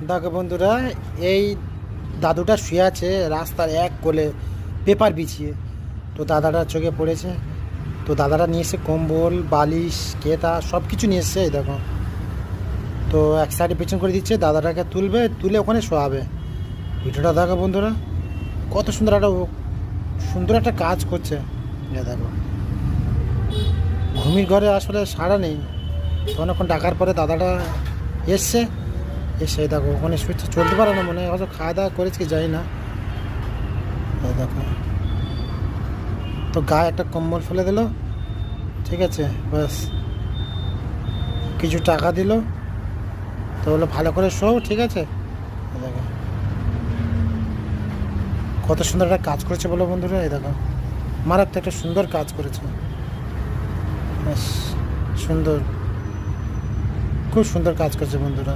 দেখো বন্ধুরা, এই দাদুটা শুয়ে আছে রাস্তার এক কোলে পেপার বিছিয়ে। তো দাদাটার চোখে পড়েছে। তো দাদাটা নিয়ে এসে কম্বল, বালিশ, কেতা সব কিছু নিয়ে এসছে। এই দেখো, তো এক সাইডে পেছন করে দিচ্ছে, দাদাটাকে তুলে ওখানে শোয়াবে। ভিডিওটা দেখো বন্ধুরা, কত সুন্দর একটা কাজ করছে। এ দেখো, ঘুমির ঘরে আসলে সাড়া নেই। তো অনেকক্ষণ ডাকার পরে দাদাটা এসছে। এসে দেখো ওখানে শুচ্ছে, চলতে পারে না মনে হয়, হয়তো খাওয়া দাওয়া করেছে কি জানি না। এই দেখো, তো গায়ে একটা কম্বল ফেলে দিল, ঠিক আছে, ব্যাস। কিছু টাকা দিল, তো বললো ভালো করে শো, ঠিক আছে। এই দেখো, কত সুন্দর একটা কাজ করেছে বলো বন্ধুরা। এই দেখো, মারাত্মক একটা সুন্দর কাজ করেছে, ব্যাস। সুন্দর, খুব সুন্দর কাজ করেছে বন্ধুরা।